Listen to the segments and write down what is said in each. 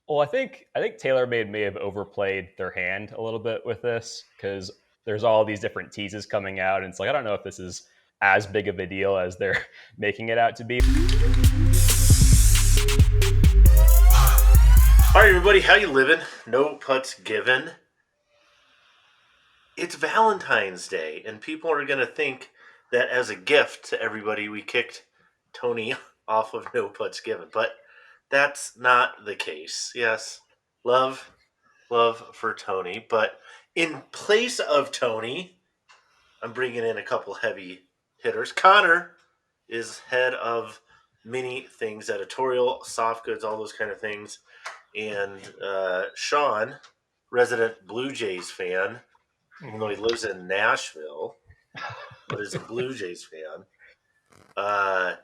Well, I think TaylorMade may have overplayed their hand a little bit with this because there's all these different teases coming out, and it's like I don't know if this is as big of a deal as they're making it out to be. All right, everybody, how you living? No putts given. It's Valentine's Day, and people are going to think that as a gift to everybody, we kicked Tony off of no putts given. But that's not the case. Yes, love for Tony. But in place of Tony, I'm bringing in a couple heavy hitters. Connor is head of many things, editorial, soft goods, all those kind of things. And Sean, resident Blue Jays fan, even though he lives in Nashville, but is a Blue Jays fan, uh,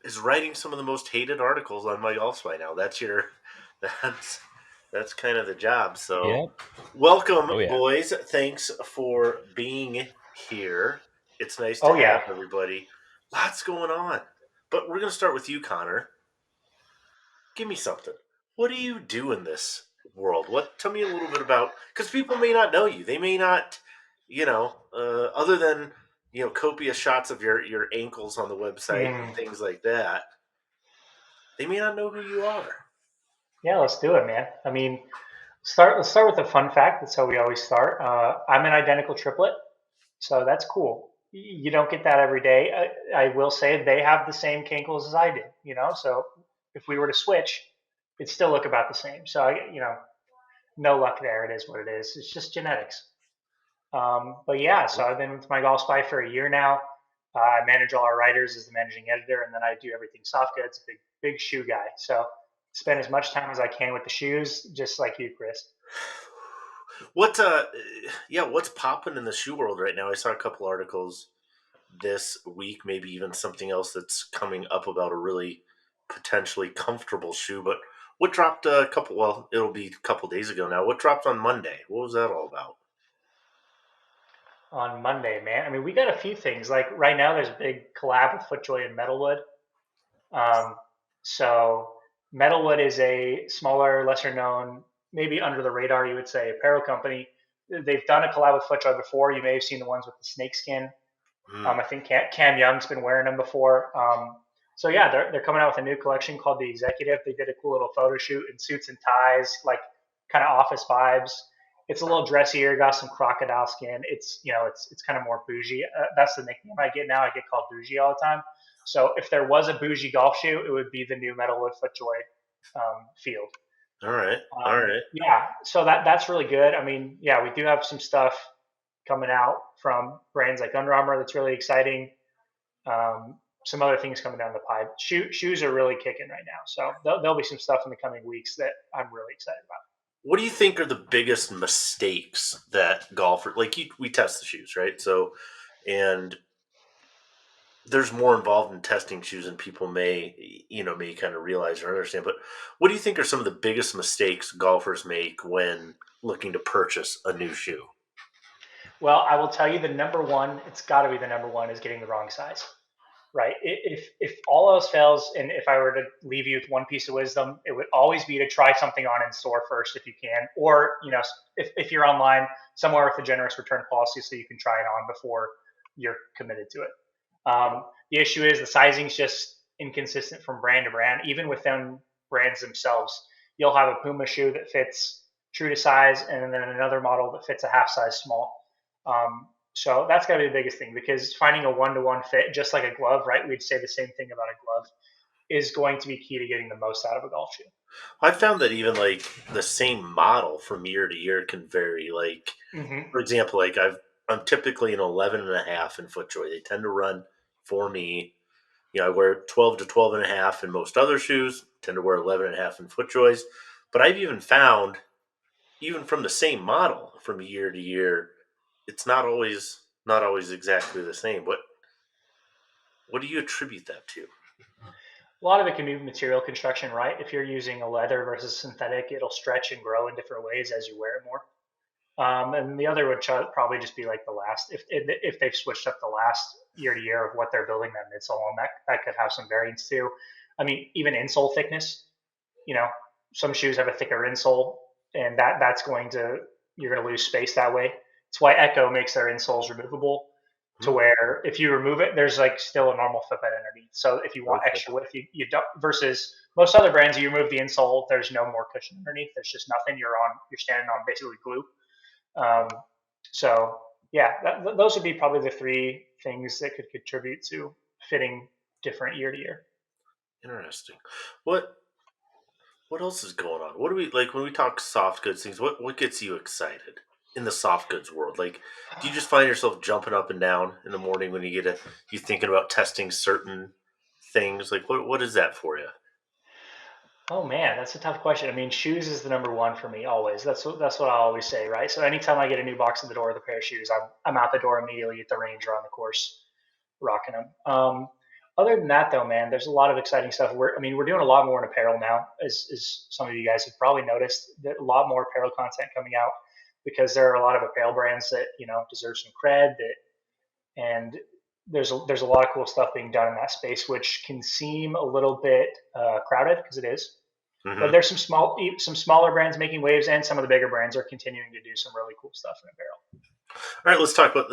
is writing some of the most hated articles on MyGolfSpy now. That's that's kind of the job. So, Yep. welcome, Oh yeah. boys. Thanks for being here. It's nice to Oh yeah. have everybody. Lots going on, but we're gonna start with you, Connor. Give me something. What do you do in this world? Tell me a little bit about, because people may not know you. They may not, other than copious shots of your ankles on the website and things like that. They may not know who you are. Yeah, let's do it, man. I mean, let's start with the fun fact. That's how we always start. I'm an identical triplet, so that's cool. You don't get that every day. I will say they have the same cankles as I did, so if we were to switch, it'd still look about the same. So no luck there. It is what it is. It's just genetics. But yeah, so I've been with MyGolfSpy for a year now. I manage all our writers as the managing editor, and then I do everything soft goods. Big shoe guy. So spend as much time as I can with the shoes, just like you, Chris. What's popping in the shoe world right now? I saw a couple articles this week, maybe even something else that's coming up about a really potentially comfortable shoe. But what dropped it'll be a couple days ago now. What dropped on Monday? What was that all about? On Monday, man. I mean, we got a few things. Like right now, there's a big collab with FootJoy and MetalWood. So MetalWood is a smaller, lesser known, maybe under the radar, you would say, apparel company. They've done a collab with FootJoy before. You may have seen the ones with the snakeskin. I think Cam Young's been wearing them before. So yeah, they're coming out with a new collection called the Executive. They did a cool little photo shoot in suits and ties, like kind of office vibes. It's a little dressier, got some crocodile skin. It's it's kind of more bougie. That's the nickname I get now. I get called bougie all the time. So if there was a bougie golf shoe, it would be the new MetalWood FootJoy Field. All right. Yeah, so that's really good. I mean, yeah, we do have some stuff coming out from brands like Under Armour that's really exciting. Some other things coming down the pipe. Shoes are really kicking right now, so there'll be some stuff in the coming weeks that I'm really excited about. What do you think are the biggest mistakes that golfers we test the shoes, right? So, and there's more involved in testing shoes than people may kind of realize or understand. But what do you think are some of the biggest mistakes golfers make when looking to purchase a new shoe? Well, I will tell you the number one. It's got to be the number one is getting the wrong size. Right. If all else fails, and if I were to leave you with one piece of wisdom, it would always be to try something on in store first if you can, or if you're online somewhere with a generous return policy, so you can try it on before you're committed to it. The issue is the sizing's just inconsistent from brand to brand. Even within brands themselves, you'll have a Puma shoe that fits true to size, and then another model that fits a half size small. So that's got to be the biggest thing, because finding a one-to-one fit, just like a glove, right? We'd say the same thing about a glove, is going to be key to getting the most out of a golf shoe. I found that even like the same model from year to year can vary. Like, for example, I'm typically an 11 and a half in FootJoy. They tend to run for me. I wear 12 to 12 and a half in most other shoes, tend to wear 11 and a half in FootJoys. But I've even found, even from the same model from year to year, it's not always exactly the same. What do you attribute that to? A lot of it can be material construction, right? If you're using a leather versus synthetic, it'll stretch and grow in different ways as you wear it more. And the other would probably just be like the last, if they've switched up the last year to year of what they're building that midsole on, that could have some variance too. I mean, even insole thickness, some shoes have a thicker insole, and you're going to lose space that way. It's why Echo makes their insoles removable to where if you remove it, there's like still a normal footbed underneath. So if you want extra width, you don't, versus most other brands, you remove the insole, there's no more cushion underneath. There's just nothing. You're standing on basically glue. So yeah, those would be probably the three things that could contribute to fitting different year to year. Interesting. What else is going on? What do we like when we talk soft goods things? What gets you excited in the soft goods world? Like, do you just find yourself jumping up and down in the morning when you thinking about testing certain things? Like, what is that for you? Oh man, that's a tough question. I mean, shoes is the number one for me always. That's what I always say, right? So anytime I get a new box at the door with a pair of shoes, I'm out the door immediately at the range or on the course, rocking them. Other than that, though, man, there's a lot of exciting stuff. We're doing a lot more in apparel now, as some of you guys have probably noticed. A lot more apparel content coming out because there are a lot of apparel brands that deserve some cred. And there's a lot of cool stuff being done in that space, which can seem a little bit crowded because it is. Mm-hmm. But there's some smaller brands making waves, and some of the bigger brands are continuing to do some really cool stuff in apparel. All right, let's talk about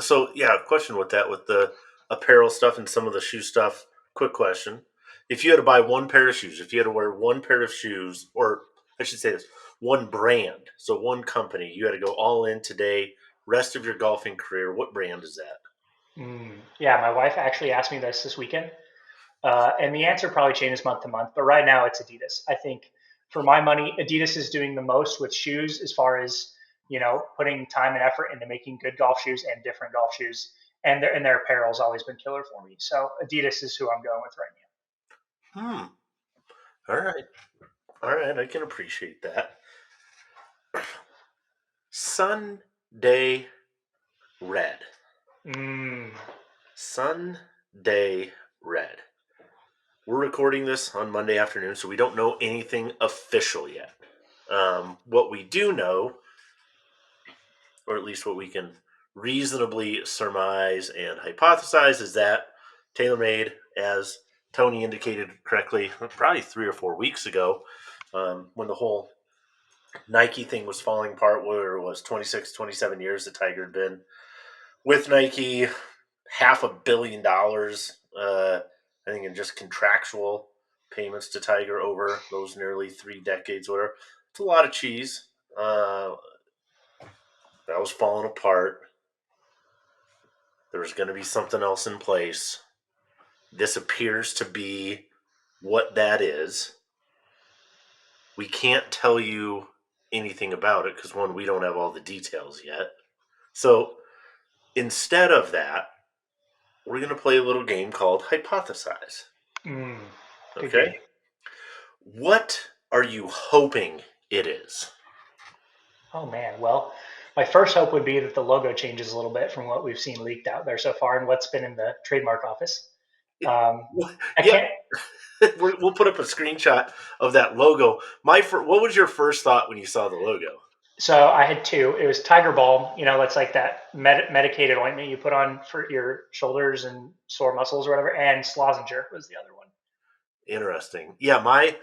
question with the apparel stuff and some of the shoe stuff. Quick question. If you had to buy one pair of shoes, if you had to wear one pair of shoes, or I should say this, one brand, so one company, you had to go all in today, rest of your golfing career, what brand is that? Yeah, my wife actually asked me this weekend, and the answer probably changes month to month, but right now it's Adidas. I think for my money, Adidas is doing the most with shoes as far as putting time and effort into making good golf shoes and different golf shoes, and their apparel has always been killer for me. So Adidas is who I'm going with right now. All right, I can appreciate that. Sunday Red. Sunday Red. We're recording this on Monday afternoon, so we don't know anything official yet. What we do know, or at least what we can reasonably surmise and hypothesize, is that TaylorMade, as Tony indicated correctly, probably 3 or 4 weeks ago, when the whole Nike thing was falling apart, where it was 26, 27 years that Tiger had been with Nike, $500 million, I think, in just contractual payments to Tiger over those nearly 3 decades, whatever. It's a lot of cheese. That was falling apart. There was going to be something else in place. This appears to be what that is. We can't tell you anything about it because, one, we don't have all the details yet. So instead of that, we're going to play a little game called Hypothesize. Okay? What are you hoping it is? Oh, man. Well, my first hope would be that the logo changes a little bit from what we've seen leaked out there so far and what's been in the trademark office. We'll put up a screenshot of that logo. What was your first thought when you saw the logo? So I had two. It was Tiger Balm. That's like that medicated ointment you put on for your shoulders and sore muscles or whatever. And Slozenger was the other one. Interesting. Yeah, my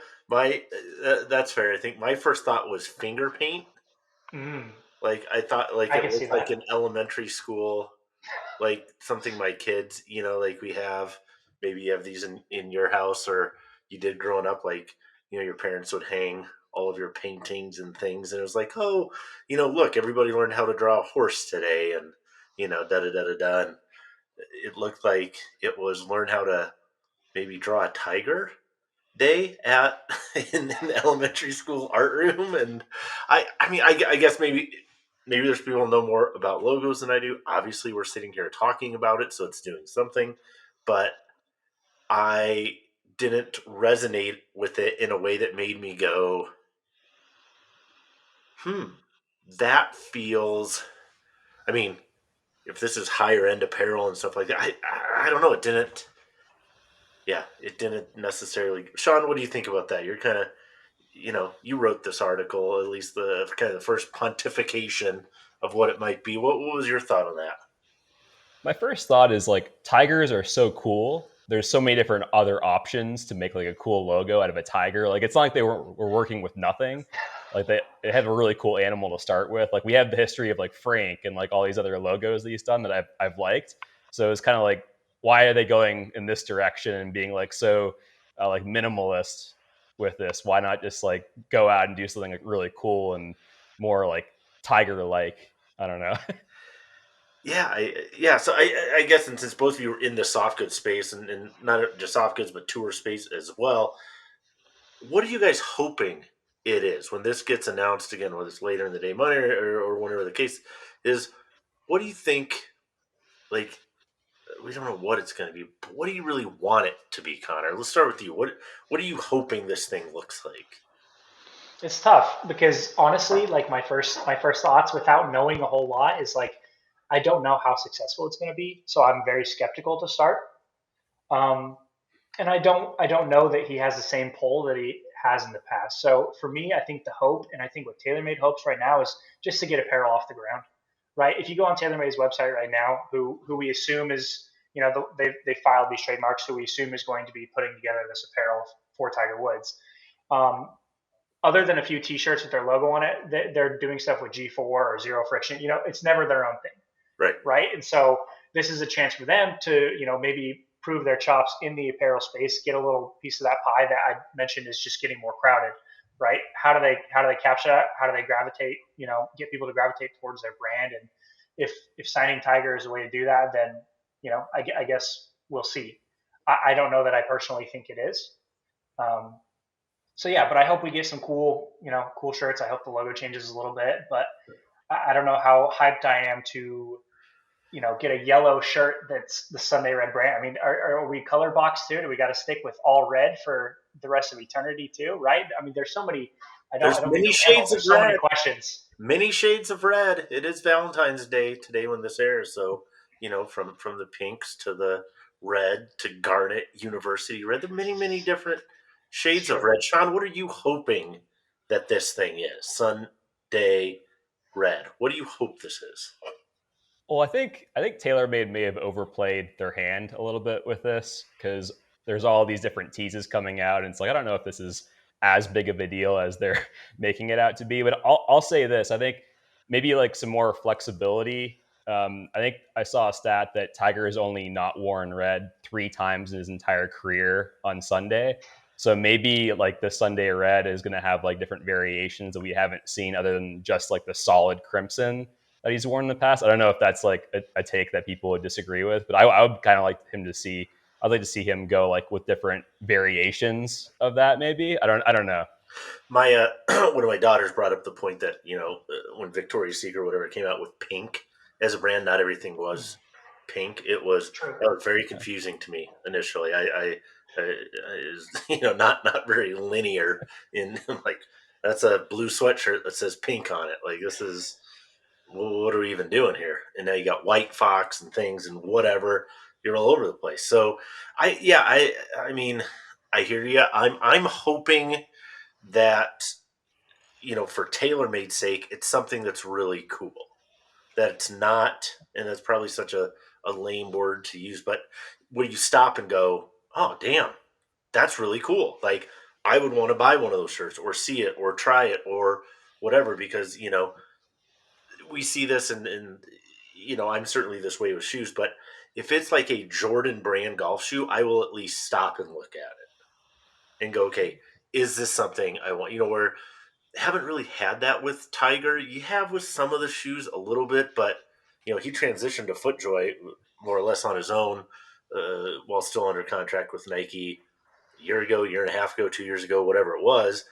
that's fair. I think my first thought was finger paint. Like I thought, like it was like an elementary school, like something my kids, like we have. Maybe you have these in your house, or you did growing up. Like your parents would hang all of your paintings and things, and it was like, oh, look, everybody learned how to draw a horse today, and da da da da da. And it looked like it was learn how to maybe draw a tiger day in the elementary school art room. And I guess maybe there's people who know more about logos than I do. Obviously, we're sitting here talking about it, so it's doing something, but I didn't resonate with it in a way that made me go, that feels, if this is higher end apparel and stuff like that, I don't know. It didn't necessarily. Sean, what do you think about that? You're kind of, you wrote this article, at least the kind of the first pontification of what it might be. What was your thought on that? My first thought is, like, tigers are so cool there's so many different other options to make like a cool logo out of a tiger. Like it's not like they were working with nothing. Like they have a really cool animal to start with. Like we have the history of like Frank and like all these other logos that he's done that I've liked. So it's kind of like, why are they going in this direction and being like so like minimalist with this? Why not just like go out and do something like really cool and more like tiger like? I don't know. Yeah. So I guess, and since both of you are in the soft goods space, and not just soft goods but tour space as well, what are you guys hoping it is when this gets announced again, whether it's later in the day, Monday, or whenever the case is? What do you think? Like, we don't know what it's going to be. But what do you really want it to be, Connor? Let's start with you. What are you hoping this thing looks like? It's tough because honestly, like my first thoughts without knowing a whole lot is like I don't know how successful it's going to be, so I'm very skeptical to start. Um, and I don't know that he has the same pull that he has in the past. So for me, I think the hope, and I think what TaylorMade hopes right now is just to get apparel off the ground, right? If you go on TaylorMade's website right now, who we assume is, they filed these trademarks, who we assume is going to be putting together this apparel for Tiger Woods. Um, Other than a few T-shirts with their logo on it, they're doing stuff with G4 or Zero Friction. It's never their own thing, Right. right? And so this is a chance for them to, maybe prove their chops in the apparel space, get a little piece of that pie that I mentioned is just getting more crowded, right? How do they capture that? How do they gravitate? Get people to gravitate towards their brand. And if signing Tiger is a way to do that, then I guess we'll see. I don't know that I personally think it is. Um, so yeah, but I hope we get some cool shirts. I hope the logo changes a little bit, but I don't know how hyped I am to get a yellow shirt that's the Sunday Red brand. I mean, are we color boxed too? Do we got to stick with all red for the rest of eternity too? Right? I mean, there's so many. I There's don't mean many to ramble. shades of There's so many red. questions. Many shades of red. It is Valentine's Day today when this airs. So, from the pinks to the red to garnet university red. There are many, many different It's shades of true. red. Sean, what are you hoping that this thing is? Sunday red. What do you hope this is? Well, I think TaylorMade may have overplayed their hand a little bit with this because there's all these different teases coming out, and it's like I don't know if this is as big of a deal as they're making it out to be. But I'll say this: I think maybe like some more flexibility. I think I saw a stat that Tiger has only not worn red 3 times in his entire career on Sunday. So maybe like the Sunday red is going to have like different variations that we haven't seen other than just like the solid crimson that he's worn in the past. I don't know if that's like a take that people would disagree with, but I would kind of like him to see. I'd like to see him go like with different variations of that. Maybe I don't know. My one of my daughters brought up the point that when Victoria's Secret or whatever came out with pink as a brand, not everything was pink. It was True. that was very confusing to me initially. I is not very linear in like that's a blue sweatshirt that says pink on it. Like this is what are we even doing here? And now you got White Fox and things and whatever. You're all over the place. So I mean I hear you. I'm hoping that for TaylorMade's sake, it's something that's really cool. That it's not, and that's probably such a lame word to use, but where you stop and go, oh damn, that's really cool. Like I would want to buy one of those shirts or see it or try it or whatever because we see this and I'm certainly this way with shoes, but if it's like a Jordan brand golf shoe, I will at least stop and look at it and go, okay, is this something I want? Where haven't really had that with Tiger. You have with some of the shoes a little bit, but he transitioned to FootJoy more or less on his own while still under contract with Nike a year ago, year and a half ago, 2 years ago, whatever it was.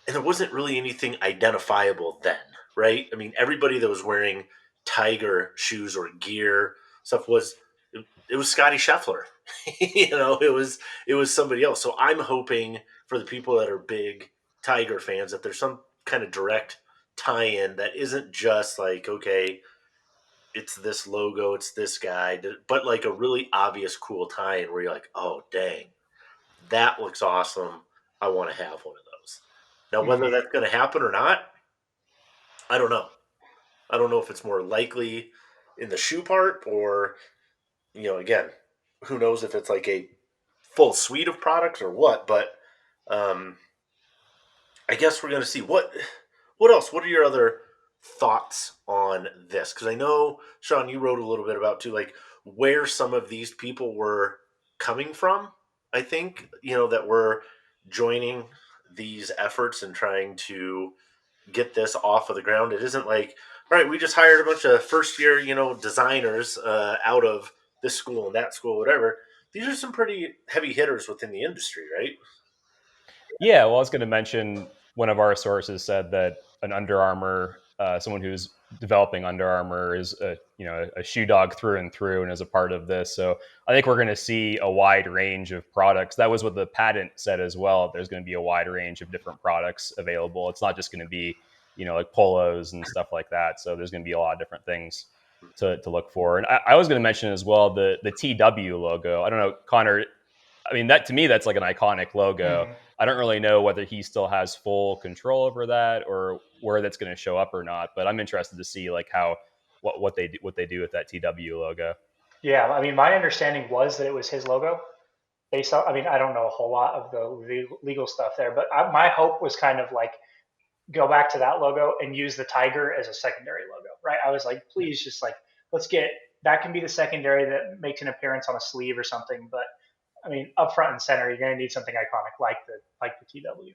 And there wasn't really anything identifiable then, right? I mean, everybody that was wearing Tiger shoes or gear stuff it was Scotty Scheffler. It was somebody else. So I'm hoping for the people that are big Tiger fans that there's some kind of direct tie-in that isn't just like, okay, it's this logo, it's this guy, but like a really obvious cool tie-in where you're like, oh dang, that looks awesome. I want to have one of those. Now, whether Mhm. that's going to happen or not, I don't know. I don't know if it's more likely in the shoe part or, again, who knows if it's like a full suite of products or what, but I guess we're going to see what else. What are your other thoughts on this? Because I know, Sean, you wrote a little bit about too, like where some of these people were coming from. I think that were joining these efforts and trying to get this off of the ground. It isn't like, all right, we just hired a bunch of first year designers out of this school and that school, whatever. These are some pretty heavy hitters within the industry, right? Yeah, well, I was going to mention one of our sources said that an Under Armour, someone who's developing Under Armour, is a shoe dog through and through, and is a part of this. So I think we're going to see a wide range of products. That was what the patent said as well. There's going to be a wide range of different products available. It's not just going to be like polos and stuff like that. So there's going to be a lot of different things to look for. And I was going to mention as well the TW logo. I don't know, Connor. I mean, that to me, that's like an iconic logo. Mm-hmm. I don't really know whether he still has full control over that or where that's going to show up or not. But I'm interested to see like how what they do with that TW logo. Yeah, I mean, my understanding was that it was his logo. Based on, I mean, I don't know a whole lot of the legal stuff there, but my hope was kind of like go back to that logo and use the tiger as a secondary logo, right? I was like, please just like, let's get, that can be the secondary that makes an appearance on a sleeve or something. But I mean, up front and center, you're going to need something iconic like the TW.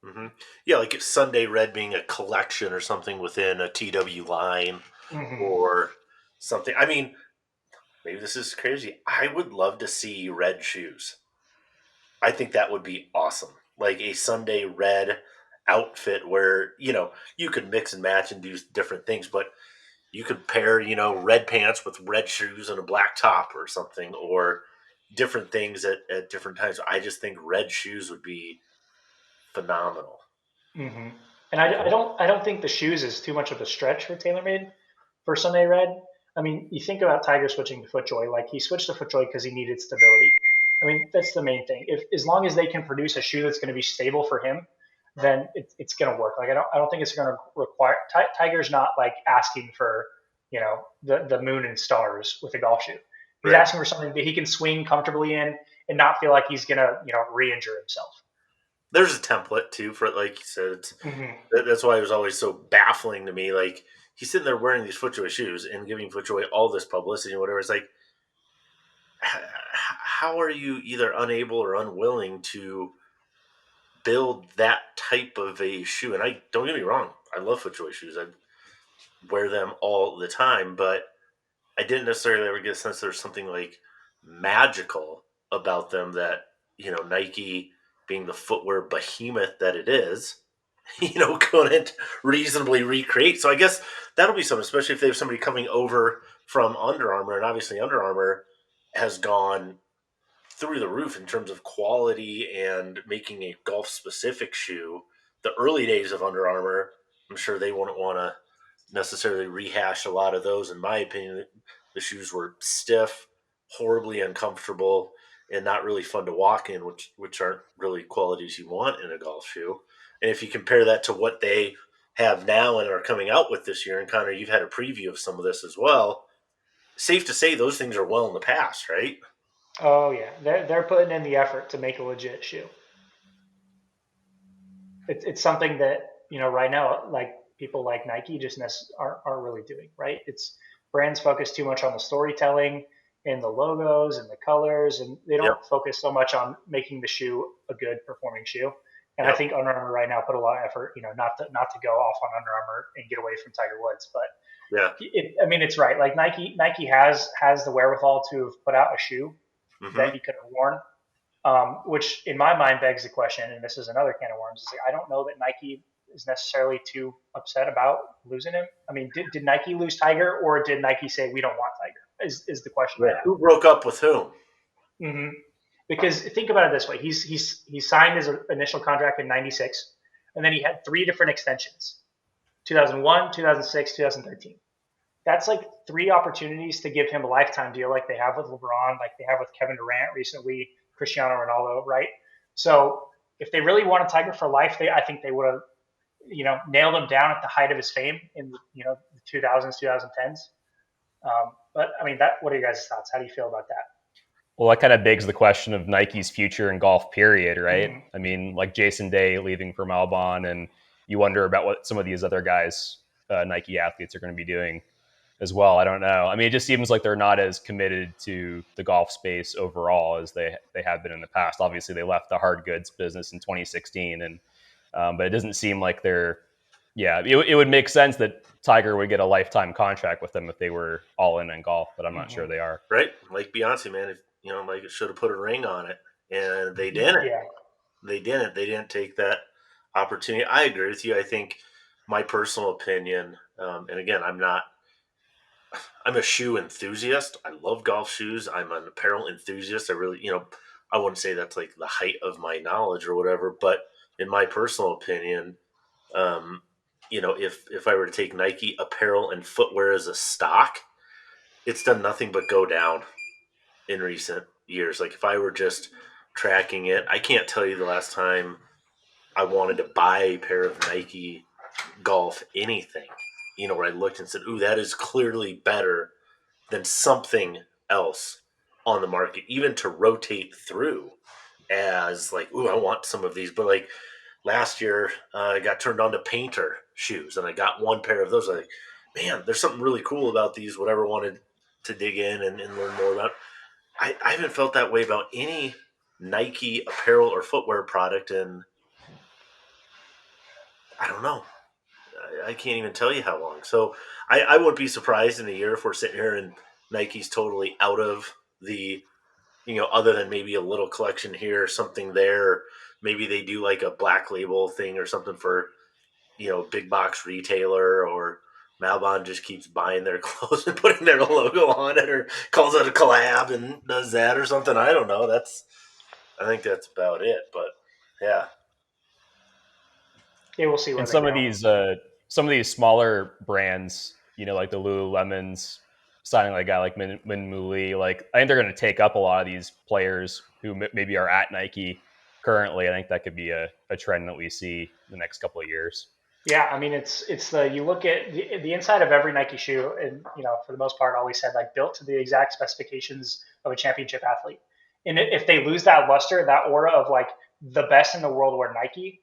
Mm-hmm. Yeah, like if Sunday Red being a collection or something within a TW line Mm-hmm. or something. I mean, maybe this is crazy. I would love to see red shoes. I think that would be awesome. Like a Sunday Red outfit where, you could mix and match and do different things, but you could pair, red pants with red shoes and a black top or something, or different things at different times. I just think red shoes would be phenomenal. Mm-hmm. And I don't think the shoes is too much of a stretch for TaylorMade for Sunday Red. I mean, you think about Tiger switching to FootJoy, like he switched to FootJoy because he needed stability. I mean, that's the main thing. If as long as they can produce a shoe that's going to be stable for him, then it's going to work. Like I don't think it's going to require Tiger's not like asking for the moon and stars with a golf shoe. He's Right. asking for something that he can swing comfortably in and not feel like he's going to re-injure himself. There's a template too for it, like you said. Mm-hmm. That's why it was always so baffling to me. Like he's sitting there wearing these FootJoy shoes and giving FootJoy all this publicity and whatever. It's like, how are you either unable or unwilling to build that type of a shoe? And I don't get me wrong, I love FootJoy shoes. I wear them all the time, but I didn't necessarily ever get a sense there's something like magical about them that Nike, being the footwear behemoth that it is, couldn't reasonably recreate. So I guess that'll be something, especially if they have somebody coming over from Under Armour, and obviously Under Armour has gone through the roof in terms of quality and making a golf specific shoe. The early days of Under Armour, I'm sure they wouldn't want to necessarily rehash a lot of those. In my opinion, the shoes were stiff, horribly uncomfortable, and not really fun to walk in, which aren't really qualities you want in a golf shoe. And if you compare that to what they have now and are coming out with this year, and Connor, you've had a preview of some of this as well. Safe to say those things are well in the past, right? Oh yeah, they're putting in the effort to make a legit shoe. It's something that right now, like people like Nike just aren't really doing. Right? It's brands focus too much on the storytelling and the logos and the colors, and they Yep. don't focus so much on making the shoe a good performing shoe. And I Yep. think Under Armour right now put a lot of effort, not to go off on Under Armour and get away from Tiger Woods, but Yeah. I mean, it's right. Like Nike has the wherewithal to have put out a shoe Mm-hmm. that he could have worn. Which in my mind begs the question, and this is another can of worms. Is like, I don't know that Nike is necessarily too upset about losing him. I mean, did Nike lose Tiger, or did Nike say we don't want Tiger? Is the question Yeah. I Who broke up with whom? have. Mm-hmm. Because think about it this way: he signed his initial contract in '96, and then he had three different extensions: 2001, 2006, 2013. That's like three opportunities to give him a lifetime deal, like they have with LeBron, like they have with Kevin Durant recently, Cristiano Ronaldo, right? So if they really wanted Tiger for life, I think they would have, nailed him down at the height of his fame in the 2000s, 2010s. But I mean, what are you guys' thoughts? How do you feel about that? Well, that kind of begs the question of Nike's future in golf, period, right? Mhm. I mean, like Jason Day leaving for Malbon, and you wonder about what some of these other guys, Nike athletes, are going to be doing as well. I don't know. I mean, it just seems like they're not as committed to the golf space overall as they have been in the past. Obviously, they left the hard goods business in 2016, and but it doesn't seem like they're. Yeah, it would make sense that Tiger would get a lifetime contract with them if they were all in golf, but I'm not sure Mhm. they are. Right? Like Beyonce, man. If, like it should have put a ring on it, and they didn't. Yeah. They didn't. They didn't take that opportunity. I agree with you. I think my personal opinion, and again, I'm a shoe enthusiast. I love golf shoes. I'm an apparel enthusiast. I really, I wouldn't say that's like the height of my knowledge or whatever, but in my personal opinion, um, if I were to take Nike apparel and footwear as a stock, it's done nothing but go down in recent years. Like if I were just tracking it, I can't tell you the last time I wanted to buy a pair of Nike golf anything, where I looked and said, ooh, that is clearly better than something else on the market, even to rotate through as like, ooh, I want some of these. But like last year, I got turned on to Painter shoes and I got one pair of those. Like, man, there's something really cool about these, whatever wanted to dig in and learn more about. I haven't felt that way about any Nike apparel or footwear product in, I don't know. I can't even tell you how long. So I wouldn't be surprised in a year if we're sitting here and Nike's totally out of the, other than maybe a little collection here, something there. Maybe they do like a black label thing or something for, big box retailer, or Malbon just keeps buying their clothes and putting their logo on it, or calls it a collab and does that or something. I don't know. I think that's about it. But yeah, Yeah, we'll see where And they go. some of these smaller brands, like the Lululemons, signing like a guy like Min Lee, like I think they're going to take up a lot of these players who maybe are at Nike currently. I think that could be a trend that we see the next couple of years. Yeah, I mean, it's the you look at the inside of every Nike shoe, and for the most part, always said like built to the exact specifications of a championship athlete. And if they lose that luster, that aura of like the best in the world wear Nike,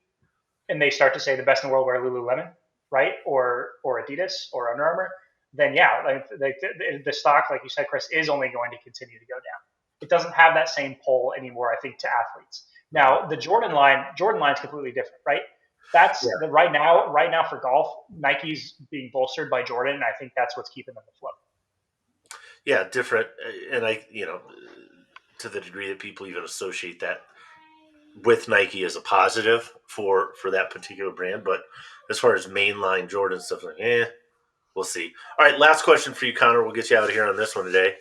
and they start to say the best in the world wear Lululemon, right, or Adidas or Under Armour, then yeah, like the stock, like you said, Chris, is only going to continue to go down. It doesn't have that same pull anymore, I think, to athletes. Now the Jordan line is completely different, right? That's yeah, the right now for golf, Nike's being bolstered by Jordan, and I think that's what's keeping them afloat. yeah, different. And to the degree that people even associate that with Nike as a positive for that particular brand. But as far as mainline Jordan stuff, like, we'll see. All right, last question for you, Connor. We'll get you out of here on this one today.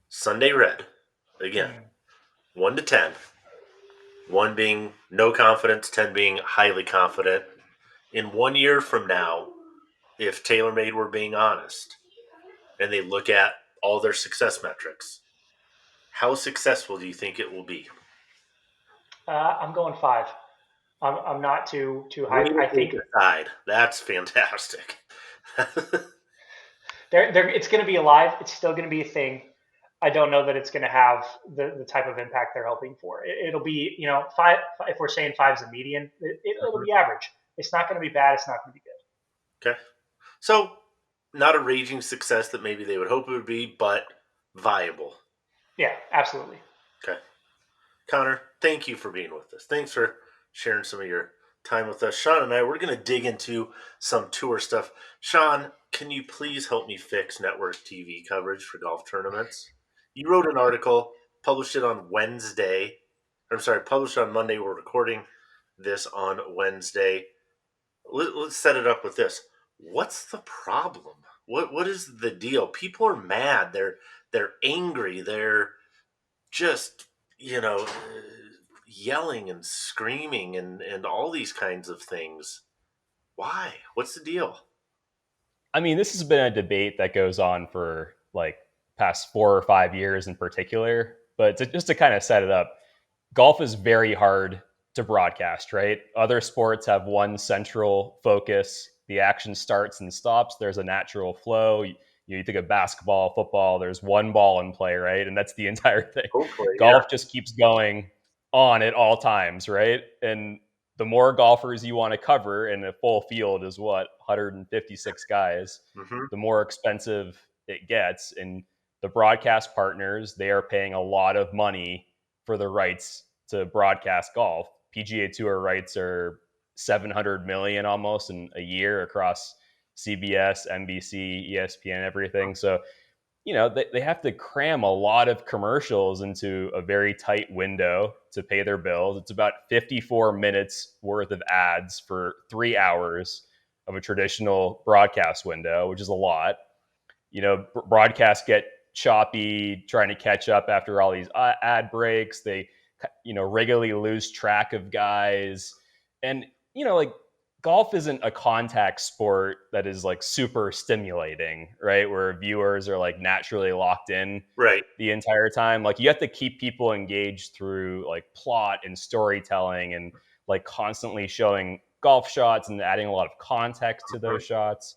Sunday Red, again, 1 to 10. 1 being no confidence, 10 being highly confident. In 1 year from now, if TaylorMade were being honest and they look at all their success metrics, how successful do you think it will be? I'm going 5. I'm not too high. I Realistic think aside, that's fantastic. it's going to be alive. It's still going to be a thing. I don't know that it's going to have the type of impact they're hoping for. It'll be 5. If we're saying 5 is a median, it'll be average. It's not going to be bad. It's not going to be good. Okay. So, not a raging success that maybe they would hope it would be, but viable. Yeah, absolutely. Okay. Connor, thank you for being with us. Thanks for sharing some of your time with us. Sean and I, we're going to dig into some tour stuff. Sean, can you please help me fix network TV coverage for golf tournaments? You wrote an article, published it on Wednesday. I'm sorry, published on Monday. We're recording this on Wednesday. Let's set it up with this. What's the problem? What is the deal? People are mad. They're angry. They're just yelling and screaming and all these kinds of things. Why? What's the deal? I mean, this has been a debate that goes on for like past 4 or 5 years in particular. But just to kind of set it up, golf is very hard to broadcast, right? Other sports have one central focus the action starts and stops. There's a natural flow. You think of basketball, football, there's one ball in play, right? And that's the entire thing. Hopefully, Golf just keeps going on at all times, right? And the more golfers you want to cover, and a full field is what, 156 guys, the more expensive it gets. And the broadcast partners, they are paying a lot of money for the rights to broadcast golf. PGA Tour rights are 700 million almost in a year across CBS, NBC, ESPN, everything. So, they have to cram a lot of commercials into a very tight window to pay their bills. It's about 54 minutes worth of ads for 3 hours of a traditional broadcast window, which is a lot. Broadcasts get choppy trying to catch up after all these ad breaks. They, regularly lose track of guys. And, like, golf isn't a contact sport that is like super stimulating, right? Where viewers are like naturally locked in the entire time. Like, you have to keep people engaged through like plot and storytelling and like constantly showing golf shots and adding a lot of context to those shots.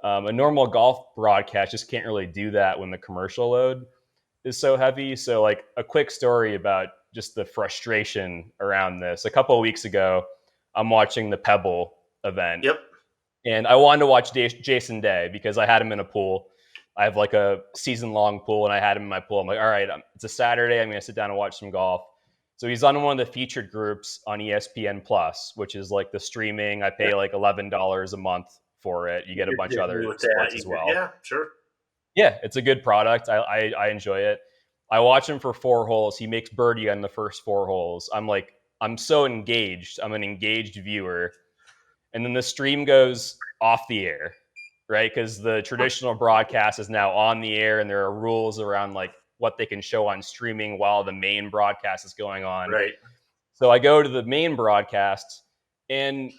A normal golf broadcast just can't really do that when the commercial load is so heavy. So, like, a quick story about just the frustration around this. A couple of weeks ago, I'm watching the Pebble event. Yep. And I wanted to watch Jason Day because I had him in a pool. I have like a season-long pool, and I had him in my pool. I'm like, all right, it's a Saturday. I'm going to sit down and watch some golf. So he's on one of the featured groups on ESPN Plus, which is like the streaming. I pay like $11 a month for it. You get a bunch of other sports as well. Yeah, sure. Yeah, it's a good product. I enjoy it. I watch him for 4 holes. He makes birdie on the first 4 holes. I'm so engaged. I'm an engaged viewer. And then the stream goes off the air, right? Because the traditional broadcast is now on the air, and there are rules around like what they can show on streaming while the main broadcast is going on. Right. So I go to the main broadcast, and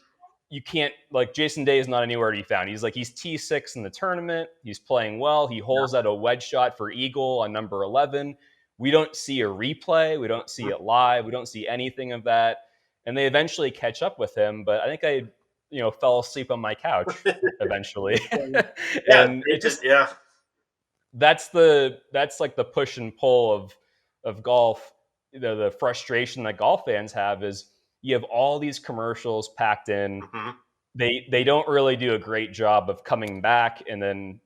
you can't, like, Jason Day is not anywhere to be found. He's T6 in the tournament. He's playing well. He holes out a wedge shot for eagle on number 11. We don't see a replay. We don't see it live. We don't see anything of that. And they eventually catch up with him, but I think I fell asleep on my couch eventually. And it just, that's like the push and pull of golf. The frustration that golf fans have is you have all these commercials packed in. They don't really do a great job of coming back and then,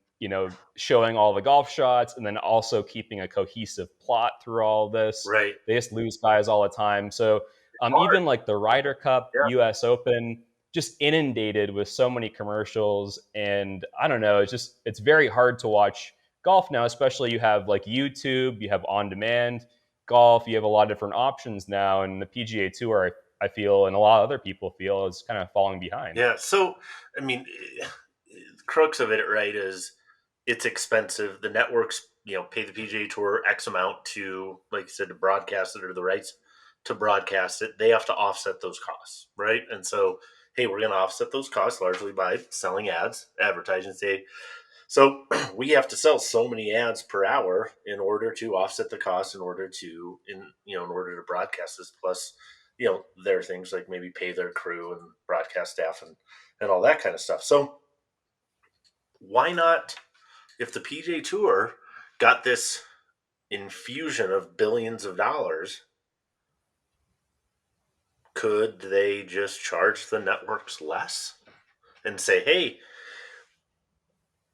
showing all the golf shots and then also keeping a cohesive plot through all this. Right. They just lose guys all the time. So even like the Ryder Cup, US Open, just inundated with so many commercials. And I don't know, it's very hard to watch golf now, especially you have like YouTube, you have on-demand golf, you have a lot of different options now. And the PGA Tour, I feel, and a lot of other people feel, is kind of falling behind. Yeah. So, I mean, the crux of it, right, is it's expensive. The networks, pay the PGA Tour X amount to, like you said, to broadcast it, or the rights to broadcast it. They have to offset those costs, right? And so, hey, we're going to offset those costs largely by selling ads, advertising. So we have to sell so many ads per hour in order to offset the cost, in order to broadcast this. Plus, there are things like maybe pay their crew and broadcast staff and all that kind of stuff. So why not, if the PGA Tour got this infusion of billions of dollars, could they just charge the networks less and say, hey,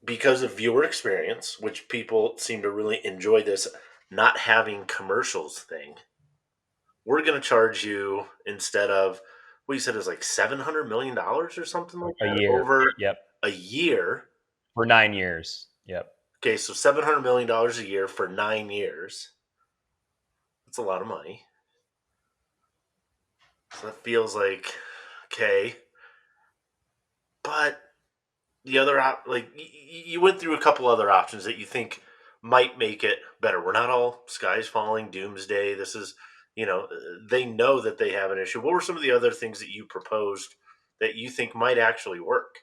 because of viewer experience, which people seem to really enjoy this not having commercials thing, we're going to charge you, instead of what you said is like $700 million or something like that, a year over a year for 9 years. Yep. Okay, so $700 million a year for 9 years. That's a lot of money. So that feels like, okay. But the other you went through a couple other options that you think might make it better. We're not all skies falling, doomsday. This is, they know that they have an issue. What were some of the other things that you proposed that you think might actually work?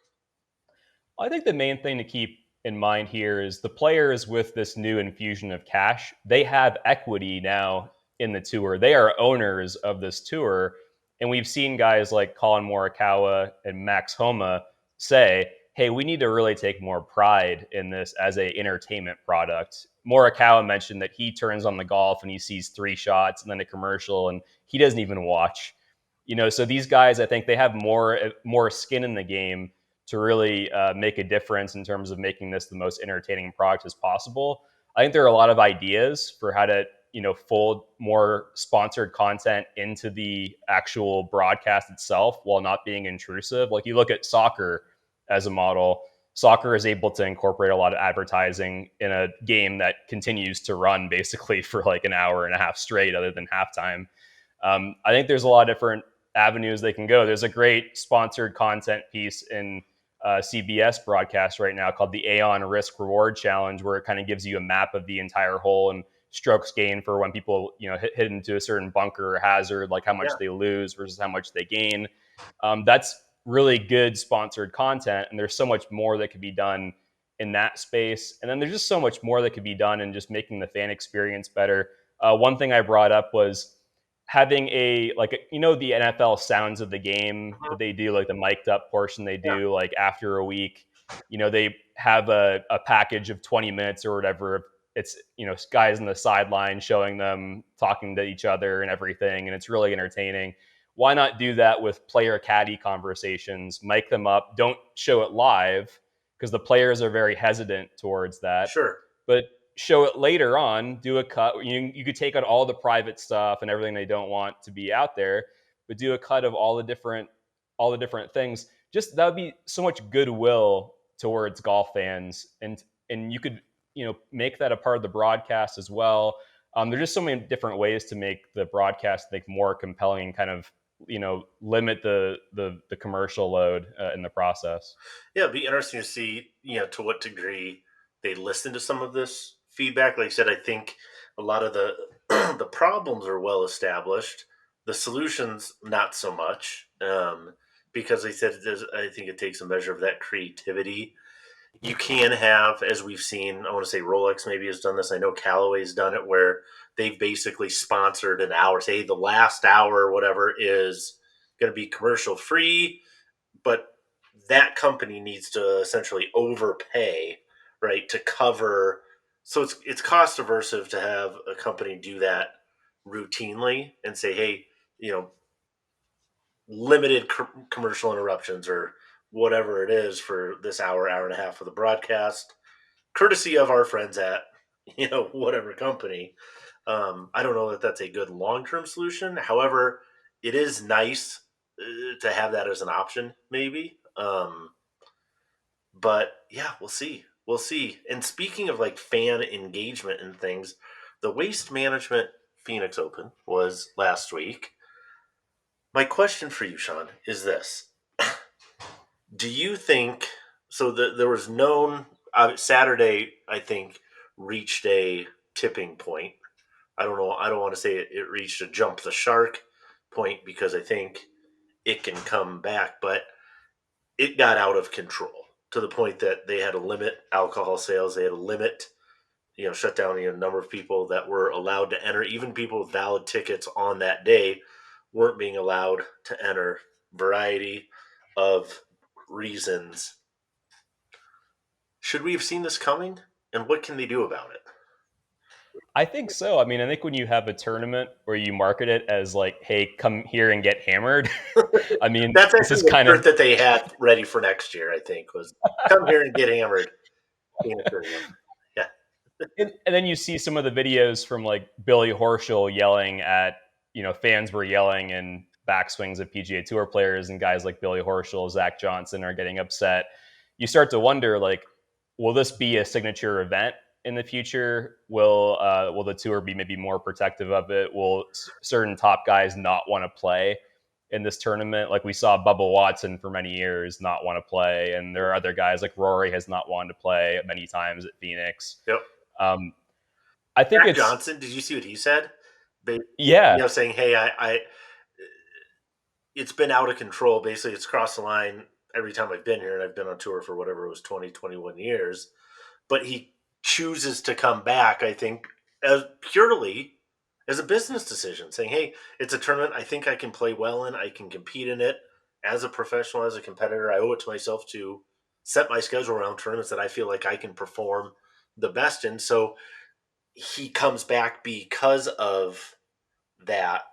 I think the main thing to keep in mind here is the players with this new infusion of cash, they have equity now in the tour. They are owners of this tour. And we've seen guys like Colin Morikawa and Max Homa say, hey, we need to really take more pride in this as a entertainment product. Morikawa mentioned that he turns on the golf and he sees 3 shots and then a commercial and he doesn't even watch. So these guys, I think they have more skin in the game to really make a difference in terms of making this the most entertaining product as possible. I think there are a lot of ideas for how to fold more sponsored content into the actual broadcast itself while not being intrusive. Like you look at soccer as a model, soccer is able to incorporate a lot of advertising in a game that continues to run basically for like an hour and a half straight other than halftime. I think there's a lot of different avenues they can go. There's a great sponsored content piece in CBS broadcast right now called the Aon Risk Reward Challenge, where it kind of gives you a map of the entire hole and strokes gained for when people hit into a certain bunker or hazard, like how much they lose versus how much they gain. That's really good sponsored content, and there's so much more that could be done in that space. And then there's just so much more that could be done in just making the fan experience better. One thing I brought up was having the NFL sounds of the game that they do, like the mic'd up portion they do, like after a week, they have a package of 20 minutes or whatever. It's, guys on the sideline showing them talking to each other and everything. And it's really entertaining. Why not do that with player caddy conversations, mic them up, don't show it live because the players are very hesitant towards that. Sure. But show it later on, do a cut. You could take out all the private stuff and everything they don't want to be out there, but do a cut of all the different things. Just that would be so much goodwill towards golf fans, and you could make that a part of the broadcast as well. There's just so many different ways to make the broadcast more compelling and kind of limit the commercial load in the process. Yeah, it'd be interesting to see to what degree they listen to some of this feedback. Like I said, I think a lot of the the problems are well established. The solutions not so much, because they said I think it takes a measure of that creativity. You can have, as we've seen, I want to say Rolex maybe has done this. I know Callaway's done it where they've basically sponsored an hour. Say the last hour or whatever is going to be commercial free, but that company needs to essentially overpay, right, to cover. So it's cost aversive to have a company do that routinely and say, hey, limited commercial interruptions or whatever it is for this hour and a half of the broadcast, courtesy of our friends at whatever company. I don't know that that's a good long-term solution. However, it is nice to have that as an option, maybe. But yeah, we'll see. We'll see. And speaking of like fan engagement and things, the Waste Management Phoenix Open was last week. My question for you, Sean, is this. Do you think so? There was known Saturday, I think, reached a tipping point. I don't know. I don't want to say it reached a jump the shark point because I think it can come back, but it got out of control to the point that they had to limit alcohol sales. They had to limit, shut down the number of people that were allowed to enter. Even people with valid tickets on that day weren't being allowed to enter. Variety of reasons. Should we have seen this coming? And what can they do about it? I think so. I mean, I think when you have a tournament where you market it as like, "Hey, come here and get hammered," I mean, That's this is actually the kind shirt of that they had ready for next year. I think was "Come here and get hammered." Yeah, and then you see some of the videos from like Billy Horschel yelling at, fans were yelling in backswings of PGA Tour players, and guys like Billy Horschel, Zach Johnson are getting upset. You start to wonder, like, will this be a signature event in the future? Will the tour be maybe more protective of it? Will certain top guys not want to play in this tournament? Like we saw Bubba Watson for many years not want to play, and there are other guys like Rory has not wanted to play many times at Phoenix. yep. I think Zach it's Johnson. Did you see what he said? yeah. Saying, "Hey, it's been out of control. Basically, it's crossed the line every time I've been here, and I've been on tour for whatever it was 20, 21 years." But he chooses to come back, I think, as purely as a business decision, saying, "Hey, it's a tournament I think I can play well in. I can compete in it. as a professional, as a competitor, I owe it to myself to set my schedule around tournaments that I feel like I can perform the best in. So he comes back because of that,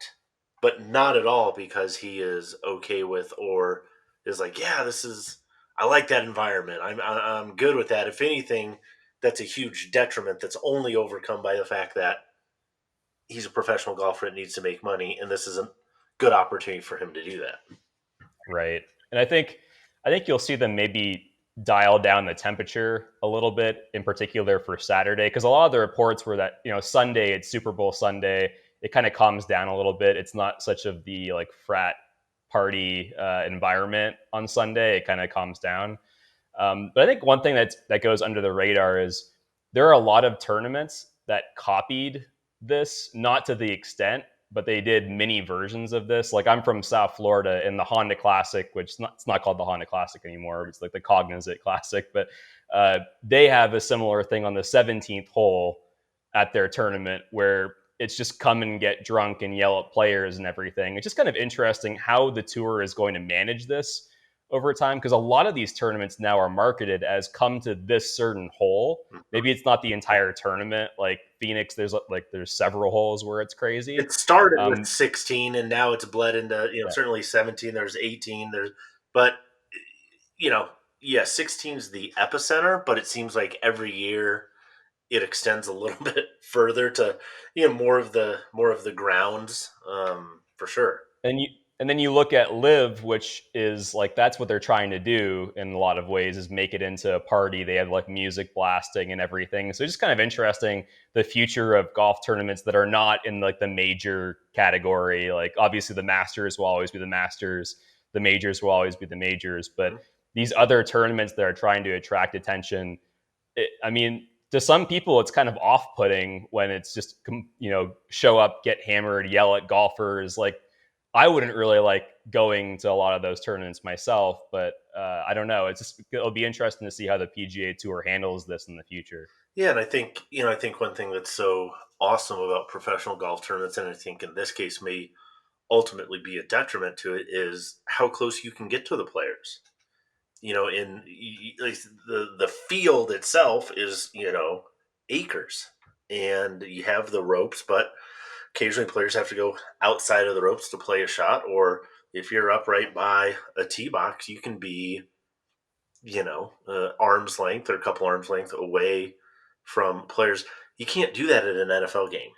but not at all because he is okay with or is like, yeah, this is, I like that environment. I'm good with that. If anything, that's a huge detriment that's only overcome by the fact that he's a professional golfer and needs to make money, and this is a good opportunity for him to do that. Right. And I think you'll see them maybe dial down the temperature a little bit, in particular for Saturday, because a lot of the reports were that, Sunday, it's Super Bowl Sunday, it kind of calms down a little bit. It's not such of the like frat party environment on Sunday. It kind of calms down. But I think one thing that goes under the radar is there are a lot of tournaments that copied this, not to the extent, but they did mini versions of this. Like, I'm from South Florida, and the Honda Classic, which it's not called the Honda Classic anymore, it's like the Cognizant Classic, but they have a similar thing on the 17th hole at their tournament where it's just come and get drunk and yell at players and everything. It's just kind of interesting how the tour is going to manage this over time, because a lot of these tournaments now are marketed as come to this certain hole. Mhm. Maybe it's not the entire tournament. Like Phoenix, there's several holes where it's crazy. It started with Um, 16 and now it's bled into, yeah. certainly 17, there's 18, but you know, yeah, 16 is the epicenter, but it seems like every year it extends a little bit further to, more of the grounds, for sure. And you and then you look at Live, which is like that's what they're trying to do in a lot of ways, is make it into a party. They have like music blasting and everything. So it's just kind of interesting, the future of golf tournaments that are not in like the major category. Like obviously the Masters will always be the Masters, the majors will always be the majors, but Mhm. these other tournaments that are trying to attract attention, I mean, to some people, it's kind of off-putting when it's just show up, get hammered, yell at golfers. Like, I wouldn't really like going to a lot of those tournaments myself, but I don't know. It'll be interesting to see how the PGA Tour handles this in the future. Yeah, and I think one thing that's so awesome about professional golf tournaments, and I think in this case may ultimately be a detriment to it, is how close you can get to the players. Like the field itself is acres, and you have the ropes, but occasionally players have to go outside of the ropes to play a shot, or if you're up right by a tee box, you can be arm's length or a couple arms length away from players. You can't do that at an NFL game,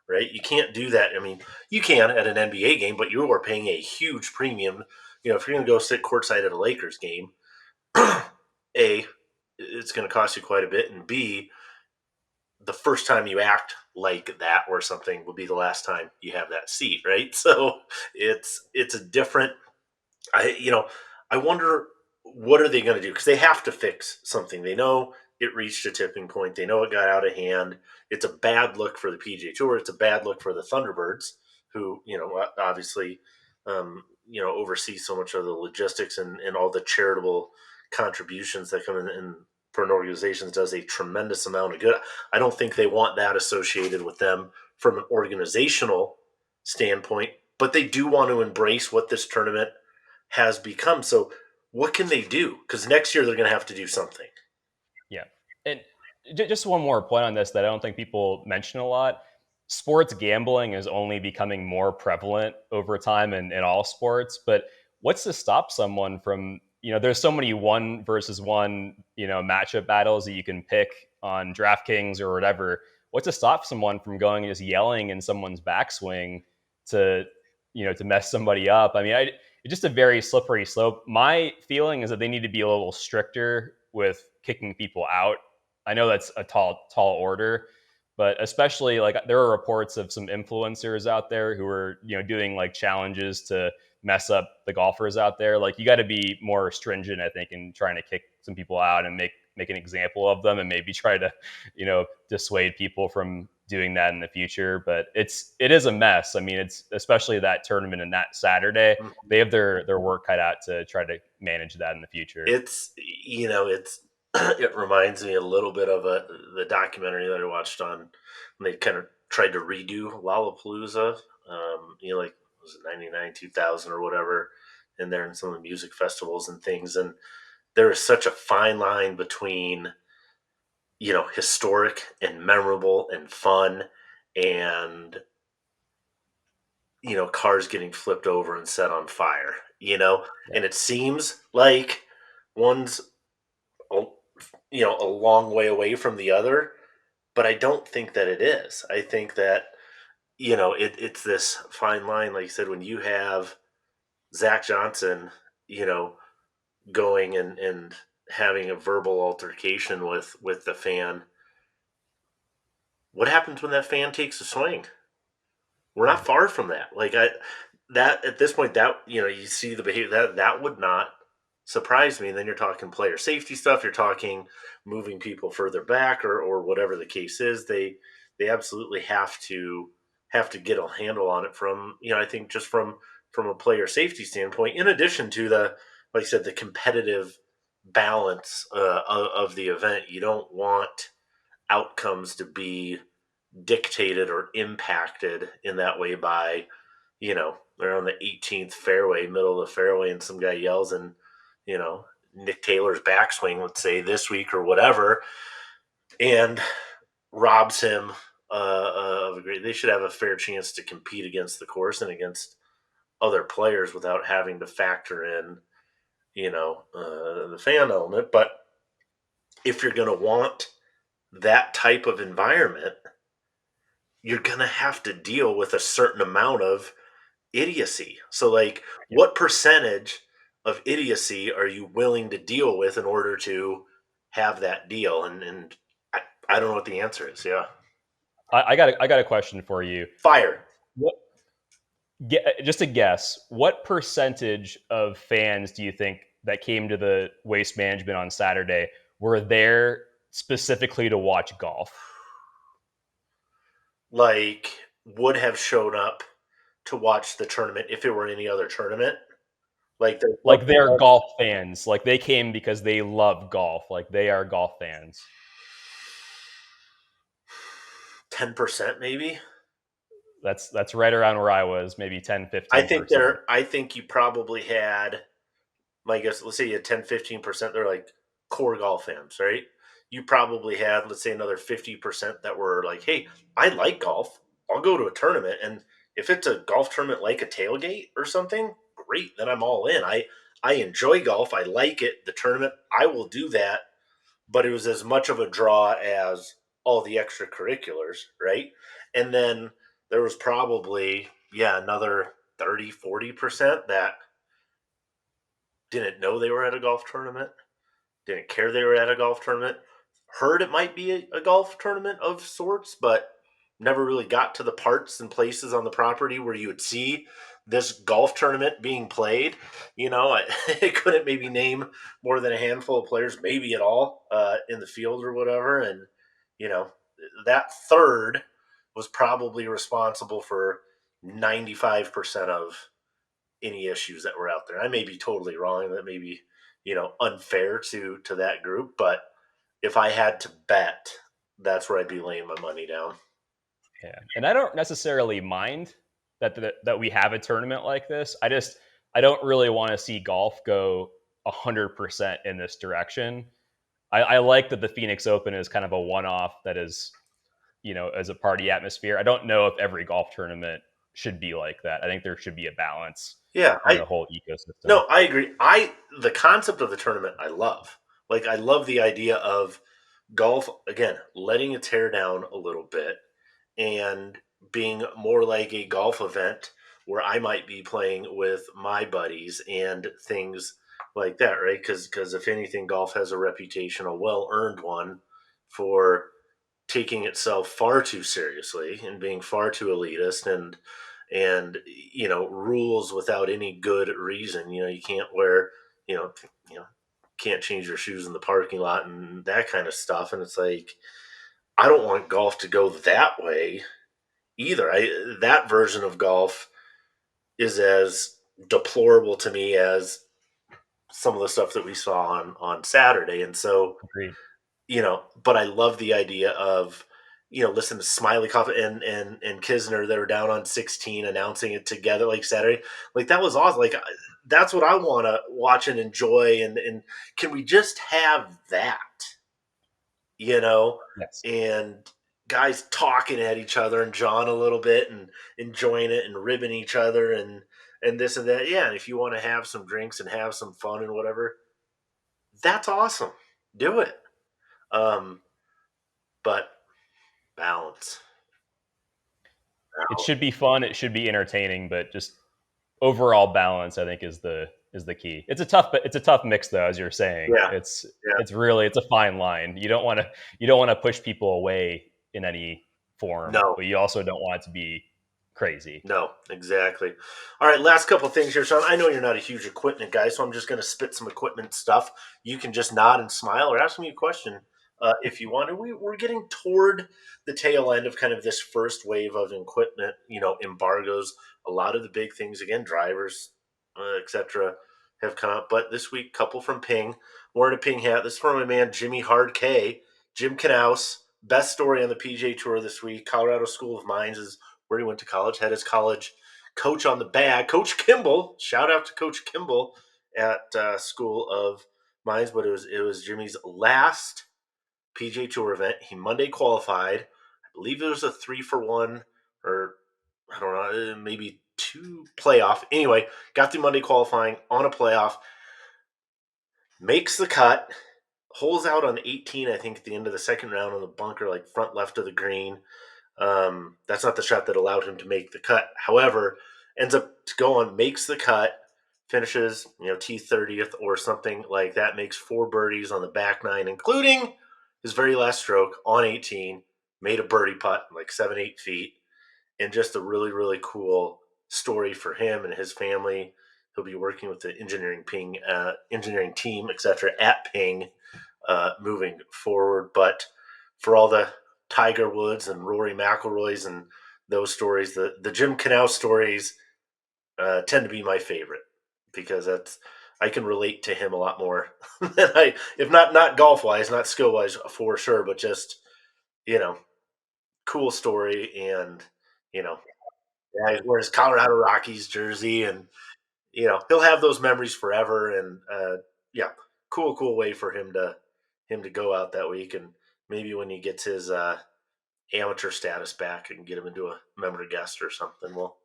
right? You can't do that. I mean, you can at an NBA game, but you are paying a huge premium. If you're going to go sit courtside at a Lakers game, A, it's going to cost you quite a bit, and B, the first time you act like that or something will be the last time you have that seat, right? So it's a different. I wonder what are they going to do, because they have to fix something. They know it reached a tipping point. They know it got out of hand. It's a bad look for the PGA Tour. It's a bad look for the Thunderbirds, who obviously oversee so much of the logistics and all the charitable contributions that come in. And for an organization that does a tremendous amount of good, I don't think they want that associated with them from an organizational standpoint. But they do want to embrace what this tournament has become. So what can they do? Because next year they're going to have to do something. Yeah. And just one more point on this that I don't think people mention a lot. Sports gambling is only becoming more prevalent over time in all sports. But what's to stop someone from, there's so many one versus one, matchup battles that you can pick on DraftKings or whatever. What's to stop someone from going and just yelling in someone's backswing to, to mess somebody up? I mean, it's just a very slippery slope. My feeling is that they need to be a little stricter with kicking people out. I know that's a tall order, but especially like there are reports of some influencers out there who are doing like challenges to mess up the golfers out there. Like, you got to be more stringent, I think, in trying to kick some people out and make an example of them, and maybe try to dissuade people from doing that in the future. But it is a mess. I mean, it's especially that tournament and that Saturday, they have their work cut out to try to manage that in the future. It's it reminds me a little bit of the documentary that I watched on when they kind of tried to redo Lollapalooza. Like, was it 99, 2000 or whatever, and they're in some of the music festivals and things. And there is such a fine line between, historic and memorable and fun and, cars getting flipped over and set on fire, Yeah. and it seems like one's, a, a long way away from the other, but I don't think that it is. I think that, it's this fine line, like you said, when you have Zach Johnson, you know, going and having a verbal altercation with the fan. What happens when that fan takes a swing? We're not far from that. That at this point, that you see the behavior, that would not surprise me. And then you're talking player safety stuff. You're talking moving people further back, or whatever the case is. They absolutely have to get a handle on it from, I think, just from a player safety standpoint. In addition to the, like I said, the competitive balance of the event. You don't want outcomes to be dictated or impacted in that way by, they're on the 18th fairway, middle of the fairway, and some guy yells and, Nick Taylor's backswing, let's say this week or whatever, and robs him of a great. They should have a fair chance to compete against the course and against other players without having to factor in, the fan element. But if you're going to want that type of environment, you're going to have to deal with a certain amount of idiocy. So, like, what percentage of idiocy are you willing to deal with in order to have that deal? And I don't know what the answer is. Yeah. I got a question for you. Fire. What, just a guess, what percentage of fans do you think that came to the Waste Management on Saturday were there specifically to watch golf? Like, would have shown up to watch the tournament if it were any other tournament. Like they're golf fans. Like they came because they love golf. Like they are golf fans. 10% maybe. That's right around where I was, maybe 10, 15%. I think you probably had, I guess, let's say you had 10-15%, they're like core golf fans, right? You probably had, let's say, another 50% that were like, hey, I like golf. I'll go to a tournament. And if it's a golf tournament like a tailgate or something, great. Then I'm all in. I enjoy golf. I like it. The tournament, I will do that. But it was as much of a draw as all the extracurriculars, right? And then there was probably, another 30-40% that didn't know they were at a golf tournament, didn't care they were at a golf tournament, heard it might be a golf tournament of sorts, but never really got to the parts and places on the property where you would see this golf tournament being played. I couldn't maybe name more than a handful of players, maybe at all, in the field or whatever. And, you know, that third was probably responsible for 95% of any issues that were out there. I may be totally wrong. That may be, unfair to that group. But if I had to bet, that's where I'd be laying my money down. Yeah, and I don't necessarily mind that we have a tournament like this. I don't really want to see golf go 100% in this direction. I like that the Phoenix Open is kind of a one-off that is, as a party atmosphere. I don't know if every golf tournament should be like that. I think there should be a balance. Yeah, in the whole ecosystem. No, I agree. The concept of the tournament I love. Like, I love the idea of golf, again, letting its hair down a little bit and being more like a golf event where I might be playing with my buddies and things like that, right? Because if anything, golf has a reputation, a well-earned one, for taking itself far too seriously and being far too elitist and rules without any good reason. You can't wear, can't change your shoes in the parking lot and that kind of stuff. And it's like, I don't want golf to go that way either. That version of golf is as deplorable to me as some of the stuff that we saw on Saturday. And so, Agreed. But I love the idea of, listen to Smiley Coffin and Kisner that are down on 16 announcing it together like Saturday. Like, that was awesome. Like, that's what I want to watch and enjoy. And can we just have that, you know? Yes. And guys talking at each other and John a little bit and enjoying it and ribbing each other and this and that. Yeah, and if you want to have some drinks and have some fun and whatever, that's awesome. Do it. Um, but balance. It should be fun. It should be entertaining, but just overall balance, I think, is the key. It's a tough mix, though, as you're saying. Yeah, yeah. It's a fine line. You don't want to push people away in any form, No, but you also don't want it to be crazy. no, exactly. All right, last couple things here, Sean. I know you're not a huge equipment guy, so I'm just going to spit some equipment stuff. You can just nod and smile or ask me a question if you want. And we're getting toward the tail end of kind of this first wave of equipment, embargoes. A lot of the big things, again, drivers, etc., have come out. But this week, couple from Ping, wearing a Ping hat. This is from my man, Jimmy Hard K, Jim Knous. Best story on the PGA Tour this week. Colorado School of Mines is where he went to college, had his college coach on the bag, Coach Kimball. Shout out to Coach Kimball at School of Mines, but it was Jimmy's last PGA Tour event. He Monday qualified. I believe it was a 3-for-1 or I don't know, maybe 2 playoff. Anyway, got through Monday qualifying on a playoff, makes the cut, holes out on 18, I think, at the end of the second round on the bunker, like front left of the green. That's not the shot that allowed him to make the cut. However, ends up going, makes the cut, finishes, T30th or something like that, makes 4 birdies on the back 9, including his very last stroke on 18, made a birdie putt like 7-8 feet, and just a really, really cool story for him and his family. He'll be working with the engineering team, etc., at Ping moving forward. But for all the Tiger Woods and Rory McIlroys and those stories, the Jim Knous stories tend to be my favorite because I can relate to him a lot more than if not golf wise, not skill wise for sure, but just cool story and you know yeah, he wears Colorado Rockies jersey and he'll have those memories forever and yeah, cool way for him to go out that week and maybe when he gets his amateur status back and get him into a member guest or something. We'll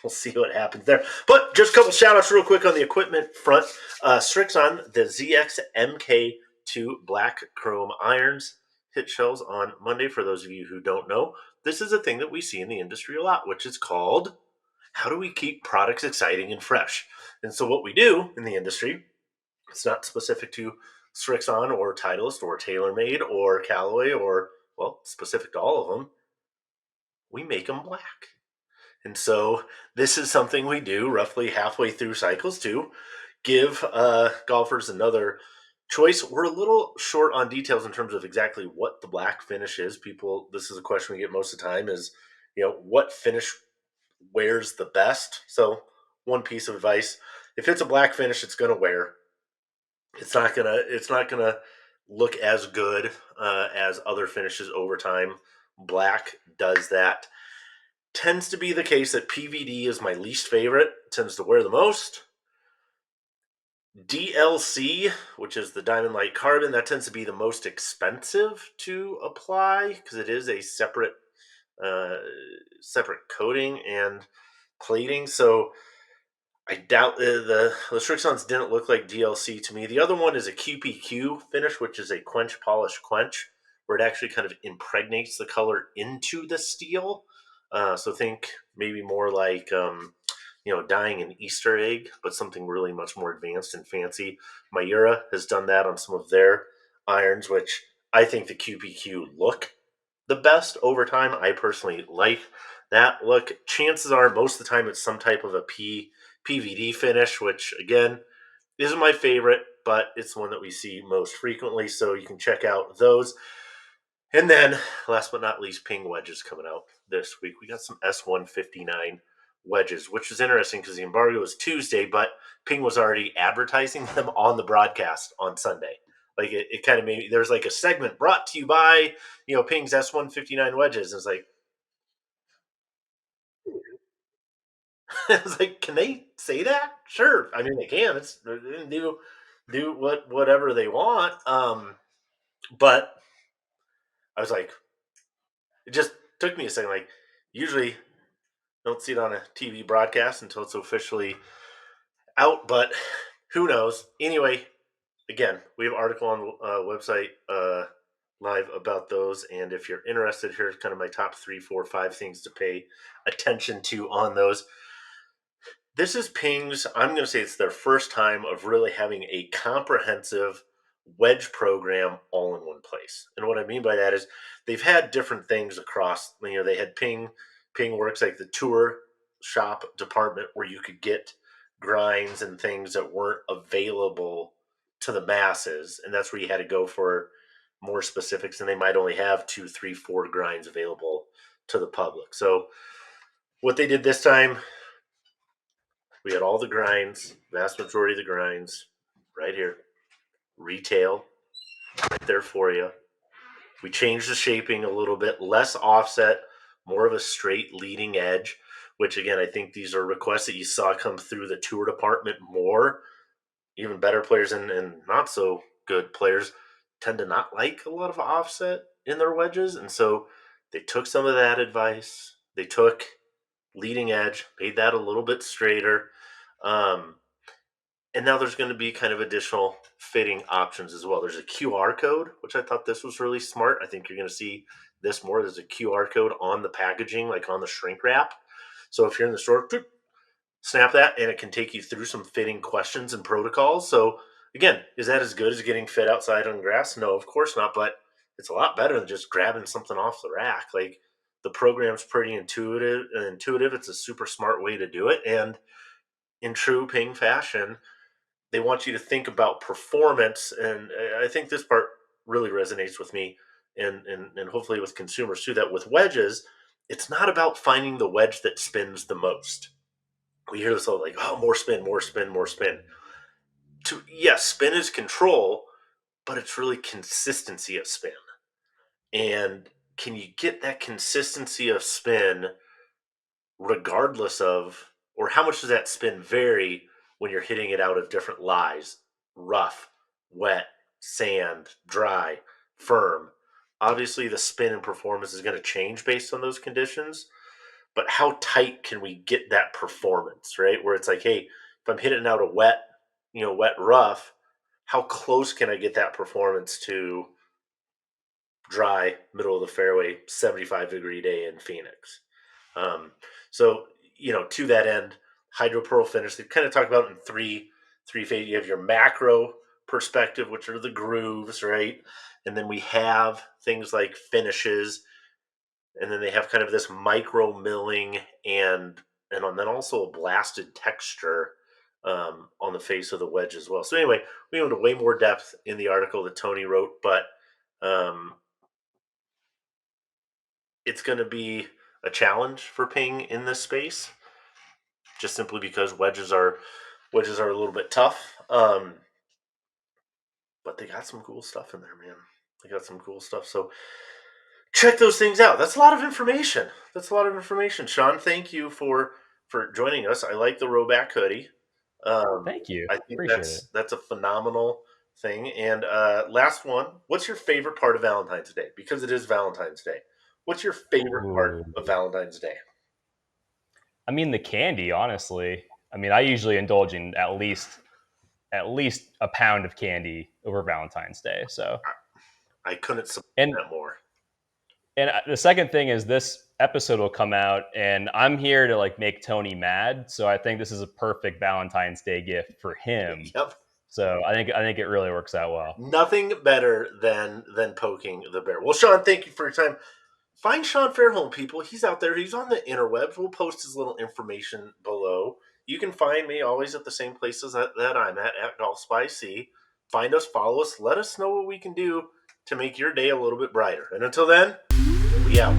we'll see what happens there. But just a couple shout outs real quick on the equipment front. Srixon, the ZX MK2 black chrome irons hit shelves on Monday. For those of you who don't know, this is a thing that we see in the industry a lot, which is called how do we keep products exciting and fresh? And so what we do in the industry, it's not specific to Srixon or Titleist or TaylorMade or Callaway or, well, specific to all of them. We make them black. And so this is something we do roughly halfway through cycles to give golfers another choice. We're a little short on details in terms of exactly what the black finish is. This is a question we get most of the time is, what finish wears the best? So one piece of advice, if it's a black finish, it's going to wear. It's not gonna look as good as other finishes over time. Black does that. Tends to be the case that PVD is my least favorite. Tends to wear the most. DLC, which is the Diamond Light Carbon, that tends to be the most expensive to apply because it is a separate coating and plating. So I doubt the Srixons didn't look like DLC to me. The other one is a QPQ finish, which is a quench polish quench, where it actually kind of impregnates the color into the steel. So think maybe more like dyeing an Easter egg, but something really much more advanced and fancy. Miura has done that on some of their irons, which I think the QPQ look the best over time. I personally like that look. Chances are most of the time it's some type of a PVD finish, which again isn't my favorite, but it's one that we see most frequently. So you can check out those. And then last but not least, Ping wedges coming out this week. We got some S159 wedges, which is interesting because the embargo was Tuesday, but Ping was already advertising them on the broadcast on Sunday. Like it kind of made there's like a segment brought to you by Ping's S159 wedges. And it's like I was like, can they say that? Sure. I mean, they can. They can do whatever they want. But I was like, it just took me a second. Like, usually don't see it on a TV broadcast until it's officially out, but who knows? Anyway, again, we have an article on website live about those, and if you're interested, here's kind of my top 3, 4, 5 things to pay attention to on those. This is Ping's, I'm going to say it's their first time of really having a comprehensive wedge program all in one place. And what I mean by that is they've had different things across, they had Ping Works, like the tour shop department where you could get grinds and things that weren't available to the masses. And that's where you had to go for more specifics, and they might only have 2, 3, 4 grinds available to the public. So what they did this time, we had all the grinds, vast majority of the grinds, right here. Retail, right there for you. We changed the shaping a little bit, less offset, more of a straight leading edge, which again, I think these are requests that you saw come through the tour department more. Even better players and not so good players tend to not like a lot of offset in their wedges. And so they took some of that advice. They took leading edge, made that a little bit straighter. And now there's going to be kind of additional fitting options as well. There's a QR code, which I thought this was really smart. I think you're going to see this more. There's a QR code on the packaging, like on the shrink wrap. So if you're in the store, snap that, and it can take you through some fitting questions and protocols. So again, is that as good as getting fit outside on grass? No, of course not. But it's a lot better than just grabbing something off the rack. Like, the program's pretty intuitive. It's a super smart way to do it. And in true Ping fashion, they want you to think about performance. And I think this part really resonates with me and hopefully with consumers too, that with wedges, it's not about finding the wedge that spins the most. We hear this all like, oh, more spin, more spin, more spin. Yes, spin is control, but it's really consistency of spin. And can you get that consistency of spin regardless of, or how much does that spin vary when you're hitting it out of different lies? Rough, wet, sand, dry, firm. Obviously, the spin and performance is going to change based on those conditions. But how tight can we get that performance, right? Where it's like, hey, if I'm hitting out a wet, wet rough, how close can I get that performance to dry, middle of the fairway, 75-degree day in Phoenix? So, to that end, hydro pearl finish, they kind of talk about in three phases. You have your macro perspective, which are the grooves, right? And then we have things like finishes, and then they have kind of this micro milling and then also a blasted texture on the face of the wedge as well. So anyway, we went into way more depth in the article that Tony wrote, but it's going to be a challenge for Ping in this space, just simply because wedges are a little bit tough. But they got some cool stuff in there, man. They got some cool stuff. So check those things out. That's a lot of information. Sean, thank you for joining us. I like the Roback hoodie. Thank you. I think Appreciate that's a phenomenal thing. And last one, what's your favorite part of Valentine's Day? Because it is Valentine's Day. What's your favorite part of Valentine's Day? I mean, the candy, honestly. I mean, I usually indulge in at least a pound of candy over Valentine's Day. So I couldn't support that more. And the second thing is, this episode will come out, and I'm here to like make Tony mad. So I think this is a perfect Valentine's Day gift for him. Yep. So I think it really works out well. Nothing better than poking the bear. Well, Sean, thank you for your time. Find Sean Fairholm, people. He's out there. He's on the interwebs. We'll post his little information below. You can find me always at the same places that I'm at GolfSpy. Find us, follow us, let us know what we can do to make your day a little bit brighter. And until then, we out.